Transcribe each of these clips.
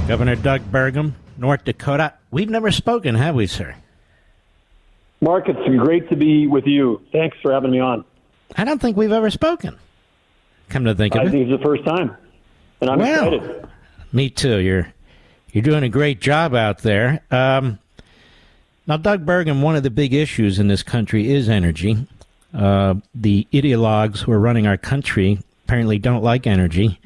Governor Doug Burgum, North Dakota. We've never spoken, have we, sir? Mark, it's great to be with you. Thanks for having me on. I don't think we've ever spoken. Come to think of it. I think it's the first time, and I'm excited. Me too. You're doing a great job out there. Now, Doug Burgum, one of the big issues in this country is energy. The ideologues who are running our country apparently don't like energy.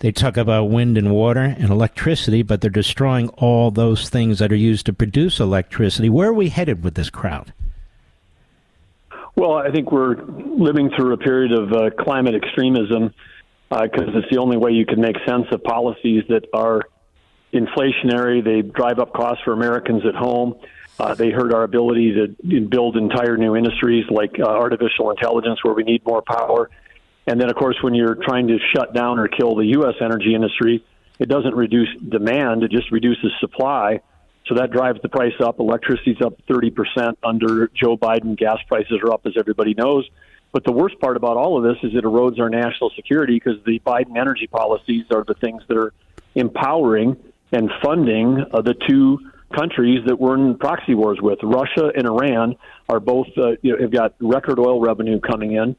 They talk about wind and water and electricity, but they're destroying all those things that are used to produce electricity. Where are we headed with this crowd? Well, I think we're living through a period of climate extremism because it's the only way you can make sense of policies that are inflationary. They drive up costs for Americans at home. They hurt our ability to build entire new industries like artificial intelligence, where we need more power. And then, of course, when you're trying to shut down or kill the U.S. energy industry, it doesn't reduce demand. It just reduces supply. So that drives the price up. Electricity's up 30% under Joe Biden. Gas prices are up, as everybody knows. But the worst part about all of this is it erodes our national security because the Biden energy policies are the things that are empowering and funding the two countries that we're in proxy wars with. Russia and Iran are both have got record oil revenue coming in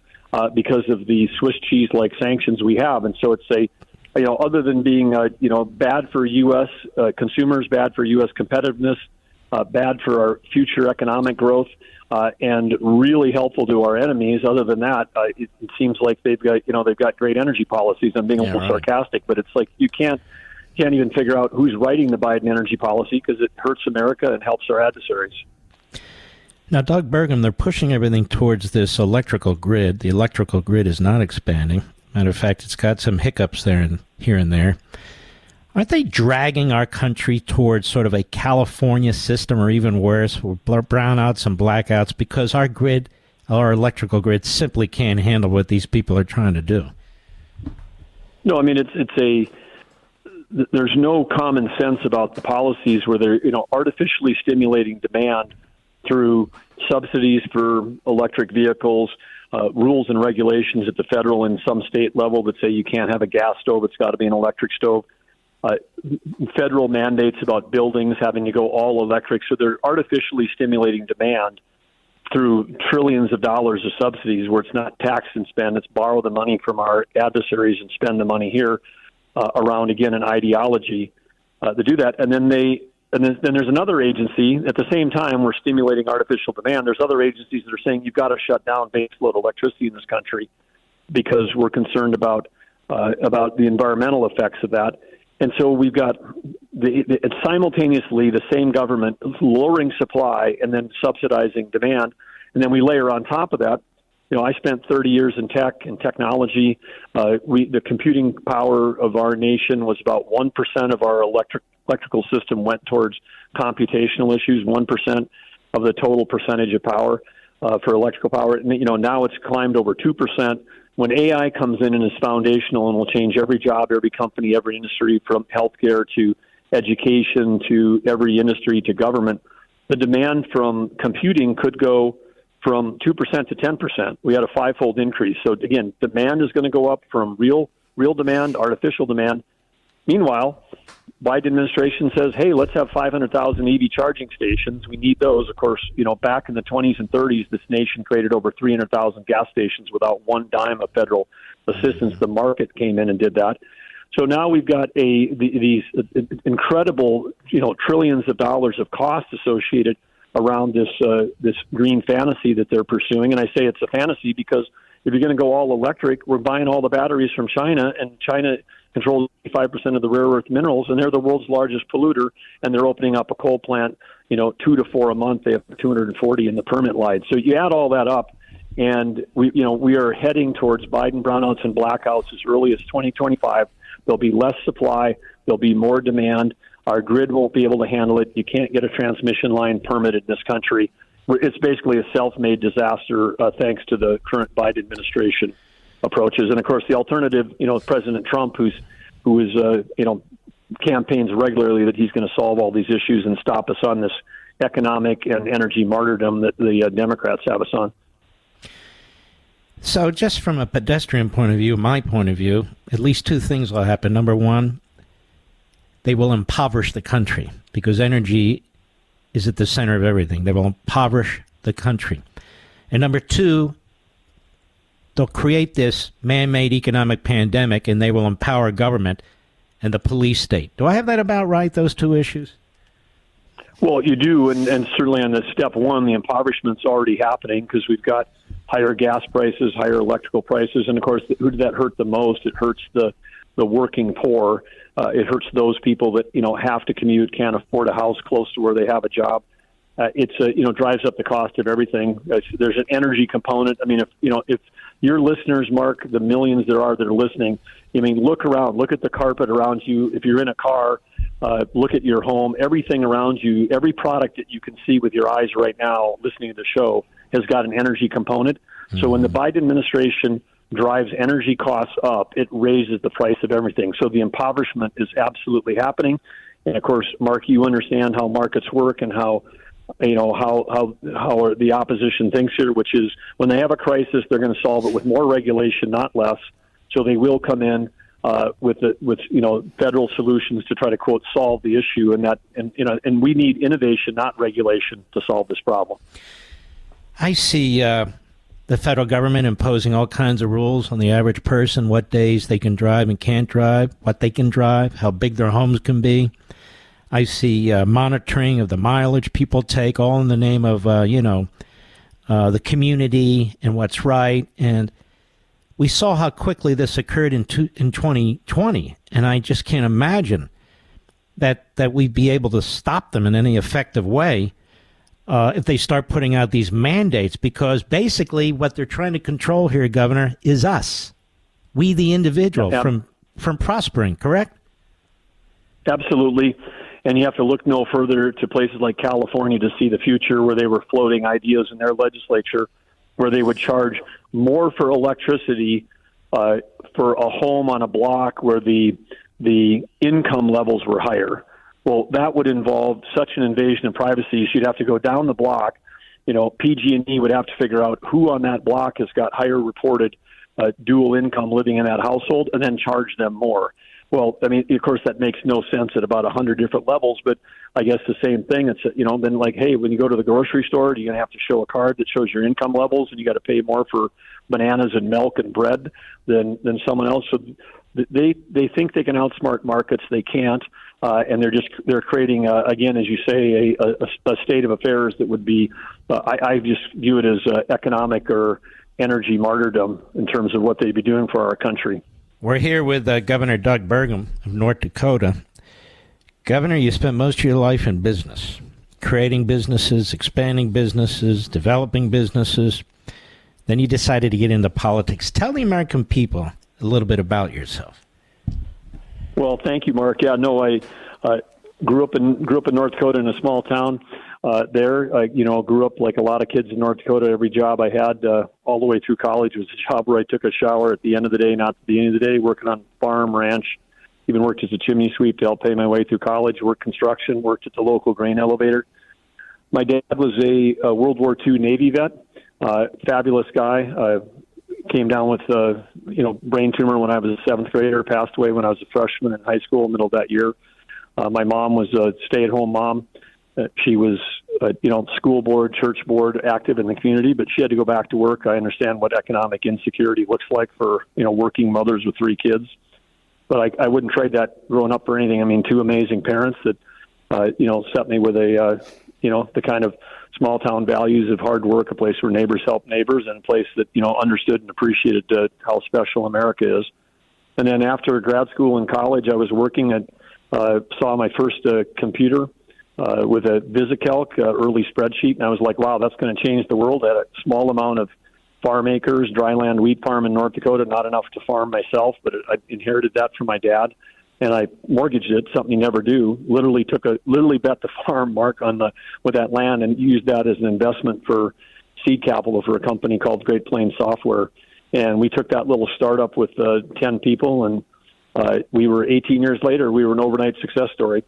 because of the Swiss cheese-like sanctions we have. And so it's other than being bad for U.S. Consumers, bad for U.S. competitiveness, bad for our future economic growth, and really helpful to our enemies. Other than that, it seems like they've got great energy policies. I'm being a little sarcastic, but it's like you can't even figure out who's writing the Biden energy policy because it hurts America and helps our adversaries. Now, Doug Burgum, they're pushing everything towards this electrical grid. The electrical grid is not expanding. Matter of fact, it's got some hiccups here and there. Aren't they dragging our country towards sort of a California system, or even worse, brownouts and blackouts, because our electrical grid simply can't handle what these people are trying to do? No, I mean there's no common sense about the policies where they're artificially stimulating demand through subsidies for electric vehicles, rules and regulations at the federal and some state level that say you can't have a gas stove, it's got to be an electric stove, federal mandates about buildings having to go all electric. So they're artificially stimulating demand through trillions of dollars of subsidies where it's not tax and spend, it's borrow the money from our adversaries and spend the money here around, again, an ideology to do that. And then then there's another agency. At the same time, we're stimulating artificial demand. There's other agencies that are saying you've got to shut down baseload electricity in this country because we're concerned about the environmental effects of that. And so we've got simultaneously the same government lowering supply and then subsidizing demand. And then we layer on top of that. I spent 30 years in tech and technology. The computing power of our nation was about 1% of our electrical system went towards computational issues, 1% of the total percentage of power for electrical power. And, now it's climbed over 2%. When AI comes in and is foundational and will change every job, every company, every industry, from healthcare to education to every industry to government, the demand from computing could go from 2% to 10%. We had a fivefold increase. So again, demand is going to go up from real demand, artificial demand. Meanwhile, Biden administration says, hey, let's have 500,000 EV charging stations. We need those. Of course, back in the 20s and 30s, this nation created over 300,000 gas stations without one dime of federal assistance. The market came in and did that. So now we've got these incredible, trillions of dollars of costs associated around this green fantasy that they're pursuing. And I say it's a fantasy because if you're going to go all electric, we're buying all the batteries from China, and China controls 5% of the rare earth minerals, and they're the world's largest polluter, and they're opening up a coal plant, 2 to 4 a month. They have 240 in the permit line. So you add all that up, and we are heading towards Biden brownouts and blackouts as early as 2025. There'll be less supply. There'll be more demand. Our grid won't be able to handle it. You can't get a transmission line permitted in this country. It's basically a self-made disaster thanks to the current Biden administration approaches. And, of course, the alternative, President Trump, who is campaigns regularly that he's going to solve all these issues and stop us on this economic and energy martyrdom that the Democrats have us on. So just from a pedestrian point of view, my point of view, at least two things will happen. Number one, they will impoverish the country because energy is at the center of everything. They will impoverish the country. And number two, they'll create this man-made economic pandemic, and they will empower government and the police state. Do I have that about right, those two issues? Well, you do, and certainly on the step one, the impoverishment's already happening because we've got higher gas prices, higher electrical prices, and of course, who did that hurt the most? It hurts the working poor. It hurts those people that have to commute, can't afford a house close to where they have a job. It's drives up the cost of everything. There's an energy component. I mean, if your listeners, Mark, the millions there are that are listening, I mean, look around, look at the carpet around you. If you're in a car, look at your home. Everything around you, every product that you can see with your eyes right now, listening to the show, has got an energy component. Mm-hmm. So when the Biden administration drives energy costs up, it raises the price of everything. So the impoverishment is absolutely happening. And of course, Mark, you understand how markets work and how the opposition thinks here, which is when they have a crisis, they're going to solve it with more regulation, not less. So they will come in with federal solutions to try to, quote, solve the issue, and we need innovation, not regulation, to solve this problem. I see the federal government imposing all kinds of rules on the average person, what days they can drive and can't drive, what they can drive, how big their homes can be. I see monitoring of the mileage people take, all in the name of, the community and what's right. And we saw how quickly this occurred in 2020, and I just can't imagine that we'd be able to stop them in any effective way if they start putting out these mandates, because basically what they're trying to control here, Governor, is us, we the individual, from prospering, correct? Absolutely. And you have to look no further to places like California to see the future, where they were floating ideas in their legislature where they would charge more for electricity for a home on a block where the income levels were higher. Well, that would involve such an invasion of privacy. So you'd have to go down the block. PG&E would have to figure out who on that block has got higher reported dual income living in that household, and then charge them more. Well, I mean, of course, that makes no sense at about 100 different levels, but I guess the same thing. It's, then like, hey, when you go to the grocery store, you're going to have to show a card that shows your income levels, and you got to pay more for bananas and milk and bread than someone else. So they think they can outsmart markets. They can't. And they're creating, again, as you say, a state of affairs that would be, I just view it as economic or energy martyrdom in terms of what they'd be doing for our country. We're here with Governor Doug Burgum of North Dakota. Governor, you spent most of your life in business, creating businesses, expanding businesses, developing businesses. Then you decided to get into politics. Tell the American people a little bit about yourself. Well, thank you, Mark. Yeah, no, I grew up in North Dakota in a small town. There, I grew up like a lot of kids in North Dakota. Every job I had all the way through college was a job where I took a shower at the end of the day, not at the beginning of the day, working on farm, ranch, even worked as a chimney sweep to help pay my way through college, worked construction, worked at the local grain elevator. My dad was a World War II Navy vet, fabulous guy. Came down with brain tumor when I was a seventh grader, passed away when I was a freshman in high school, middle of that year. My mom was a stay-at-home mom. She was, school board, church board, active in the community, but she had to go back to work. I understand what economic insecurity looks like for, working mothers with 3 kids. But I wouldn't trade that growing up for anything. I mean, 2 amazing parents that, set me with the kind of small town values of hard work, a place where neighbors help neighbors, and a place that, understood and appreciated how special America is. And then after grad school and college, I was working at, saw my first computer with a VisiCalc early spreadsheet, and I was like, wow, that's going to change the world. I had a small amount of farm acres, dryland wheat farm in North Dakota, not enough to farm myself, but I inherited that from my dad, and I mortgaged it, something you never do. Literally bet the farm, Mark, with that land, and used that as an investment for seed capital for a company called Great Plains Software. And we took that little startup with 10 people, and we were 18 years later, we were an overnight success story.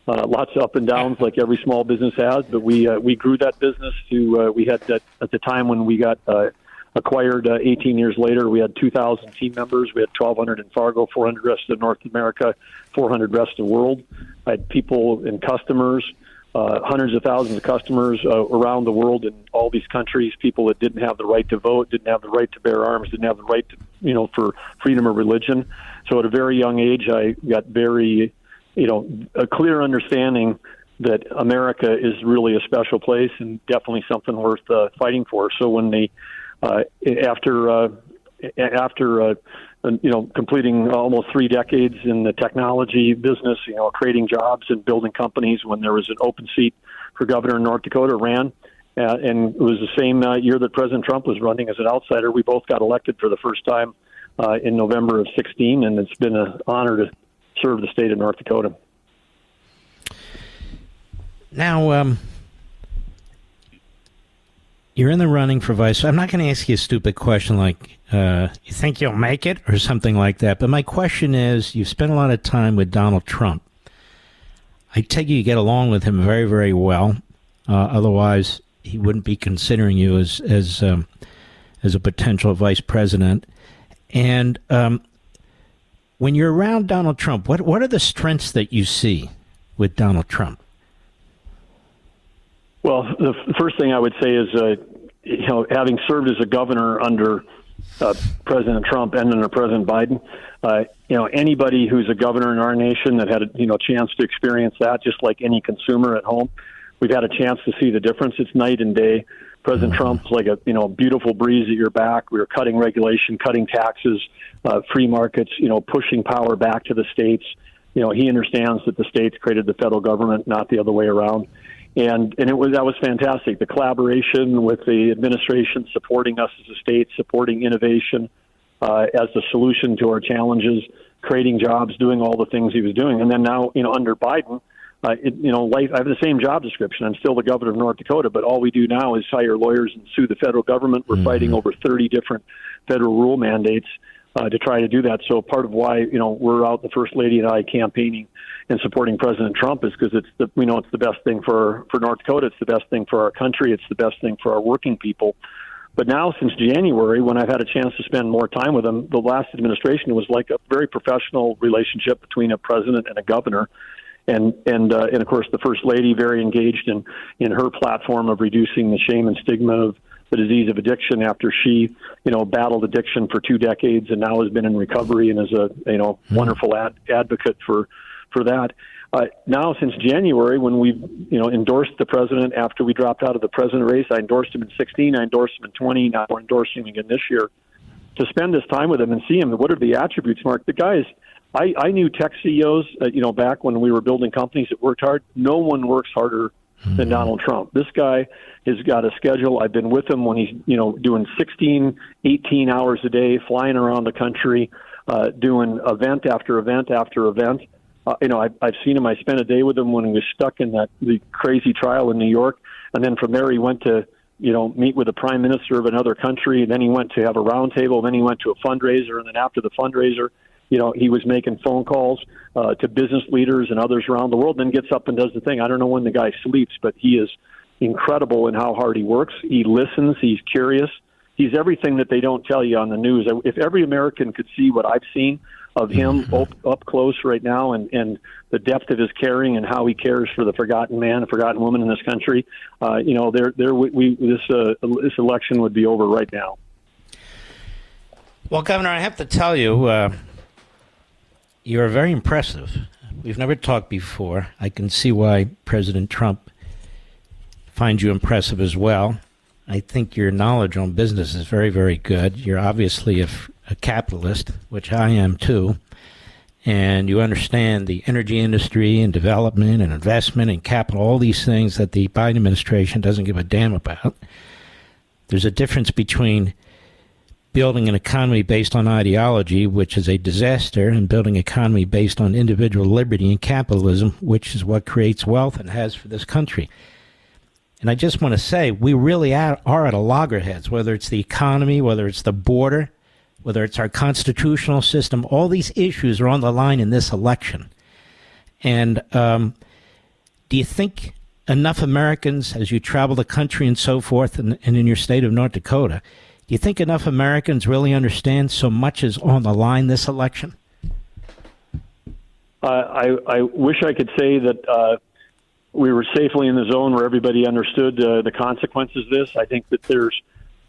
Lots of up and downs like every small business has, but we grew that business to, we had at the time when we got acquired 18 years later, we had 2,000 team members. We had 1,200 in Fargo, 400 rest of North America, 400 rest of the world. I had people and customers, hundreds of thousands of customers around the world in all these countries, people that didn't have the right to vote, didn't have the right to bear arms, didn't have the right to, for freedom of religion. So at a very young age, I got very, a clear understanding that America is really a special place and definitely something worth fighting for. So when they, after completing almost 3 decades in the technology business, creating jobs and building companies, when there was an open seat for governor in North Dakota, ran. And it was the same year that President Trump was running as an outsider. We both got elected for the first time in November of 2016, and it's been an honor to serve the state of North Dakota. Now, you're in the running for vice. I'm not going to ask you a stupid question like, you think you'll make it or something like that. But my question is, you've spent a lot of time with Donald Trump. I take you get along with him very, very well. Otherwise, he wouldn't be considering you as a potential vice president. And when you're around Donald Trump, what are the strengths that you see with Donald Trump? Well, the first thing I would say is, having served as a governor under President Trump and under President Biden, anybody who's a governor in our nation that had a chance to experience that, just like any consumer at home, we've had a chance to see the difference. It's night and day. President Trump's like a beautiful breeze at your back. We were cutting regulation, cutting taxes, free markets, pushing power back to the states. He understands that the states created the federal government, not the other way around. And that was fantastic. The collaboration with the administration, supporting us as a state, supporting innovation as the solution to our challenges, creating jobs, doing all the things he was doing. And then now, under Biden, life. I have the same job description. I'm still the governor of North Dakota, but all we do now is hire lawyers and sue the federal government. We're fighting over 30 different federal rule mandates to try to do that. So part of why we're out, the First Lady and I, campaigning and supporting President Trump is because it's the best thing for North Dakota. It's the best thing for our country. It's the best thing for our working people. But now, since January, when I've had a chance to spend more time with him, the last administration was like a very professional relationship between a president and a governor. And of course, the First Lady, very engaged in her platform of reducing the shame and stigma of the disease of addiction after she, battled addiction for 2 decades and now has been in recovery and is a, wonderful advocate for that. Now, since January, when we've, endorsed the president after we dropped out of the president race, I endorsed him in 2016, I endorsed him in 2020, now we're endorsing him again this year, to spend this time with him and see him. What are the attributes, Mark? The guy is, I knew tech CEOs, back when we were building companies that worked hard. No one works harder than Donald Trump. This guy has got a schedule. I've been with him when he's, doing 16, 18 hours a day, flying around the country, doing event after event after event. I've seen him. I spent a day with him when he was stuck in the crazy trial in New York. And then from there, he went to, meet with the prime minister of another country. And then he went to have a roundtable. Then he went to a fundraiser. And then after the fundraiser, he was making phone calls to business leaders and others around the world, then gets up and does the thing. I don't know when the guy sleeps, but he is incredible in how hard he works. He listens. He's curious. He's everything that they don't tell you on the news. If every American could see what I've seen of him up close right now and the depth of his caring and how he cares for the forgotten man, the forgotten woman in this country, this election would be over right now. Well, Governor, I have to tell you, you're very impressive. We've never talked before. I can see why President Trump finds you impressive as well. I think your knowledge on business is very, very good. You're obviously a capitalist, which I am too, and you understand the energy industry and development and investment and capital, all these things that the Biden administration doesn't give a damn about. There's a difference between building an economy based on ideology, which is a disaster, and building an economy based on individual liberty and capitalism, which is what creates wealth and has for this country. And I just want to say, we really are at a loggerheads, whether it's the economy, whether it's the border, whether it's our constitutional system. All these issues are on the line in this election. And do you think enough Americans, as you travel the country and so forth, and in your state of North Dakota, do you think enough Americans really understand so much is on the line this election? I wish I could say that we were safely in the zone where everybody understood the consequences of this. I think that there's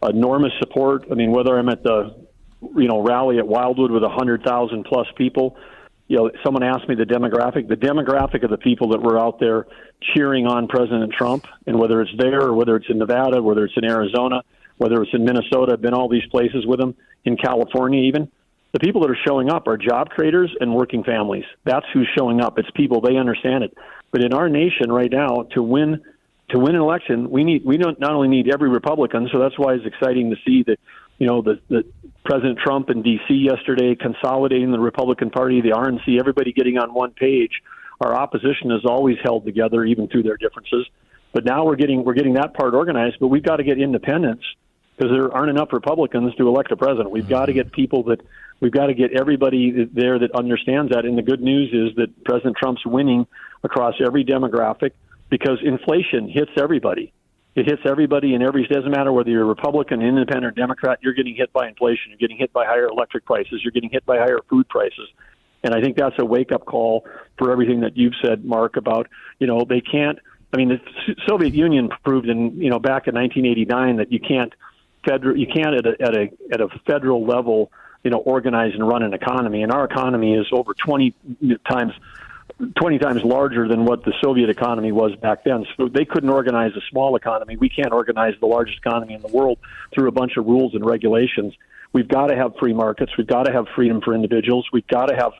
enormous support. I mean, whether I'm at the rally at Wildwood with 100,000 plus people, someone asked me the demographic of the people that were out there cheering on President Trump, and whether it's there or whether it's in Nevada, whether it's in Arizona, whether it's in Minnesota, I've been all these places with them, in California even. The people that are showing up are job creators and working families. That's who's showing up. It's people, they understand it. But in our nation right now, to win an election, we don't not only need every Republican, so that's why it's exciting to see that the President Trump in D.C. yesterday consolidating the Republican Party, the RNC, everybody getting on one page. Our opposition has always held together, even through their differences. But now we're getting that part organized. But we've got to get independents, because there aren't enough Republicans to elect a president. We've got to get we've got to get everybody there that understands that. And the good news is that President Trump's winning across every demographic, because inflation hits everybody. It hits everybody in it doesn't matter whether you're a Republican, Independent, or Democrat, you're getting hit by inflation. You're getting hit by higher electric prices. You're getting hit by higher food prices. And I think that's a wake-up call for everything that you've said, Mark, about, they can't, the Soviet Union proved back in 1989 that you can't at a federal level, organize and run an economy. And our economy is over 20 times larger than what the Soviet economy was back then. So they couldn't organize a small economy. We can't organize the largest economy in the world through a bunch of rules and regulations. We've got to have free markets. We've got to have freedom for individuals. We've got to have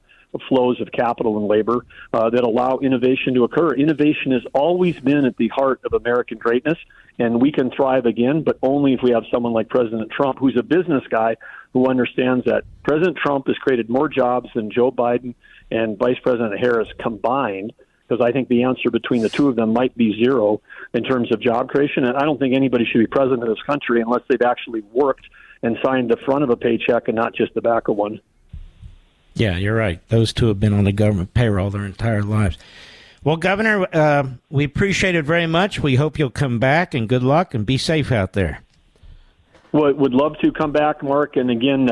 flows of capital and labor that allow innovation to occur. Innovation has always been at the heart of American greatness, and we can thrive again, but only if we have someone like President Trump, who's a business guy who understands that. President Trump has created more jobs than Joe Biden and Vice President Harris combined, because I think the answer between the two of them might be zero in terms of job creation. And I don't think anybody should be president of this country unless they've actually worked and signed the front of a paycheck and not just the back of one. Yeah, you're right. Those two have been on the government payroll their entire lives. Well, Governor, we appreciate it very much. We hope you'll come back, and good luck, and be safe out there. Well, would love to come back, Mark. And again,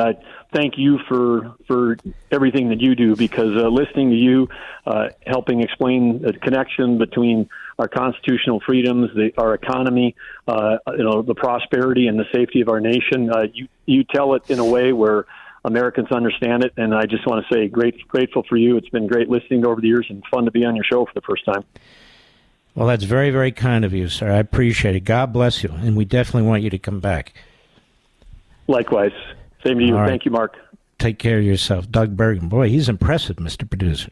thank you for everything that you do, because listening to you, helping explain the connection between our constitutional freedoms, our economy, the prosperity and the safety of our nation, you tell it in a way where Americans understand it. And I just want to say grateful for you. It's been great listening over the years and fun to be on your show for the first time. Well, that's very, very kind of you, sir. I appreciate it. God bless you. And we definitely want you to come back. Likewise. Same to you. Right. Thank you, Mark. Take care of yourself. Doug Burgum. Boy, he's impressive, Mr. Producer.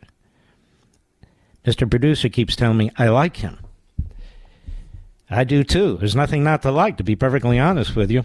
Mr. Producer keeps telling me I like him. I do, too. There's nothing not to like, to be perfectly honest with you.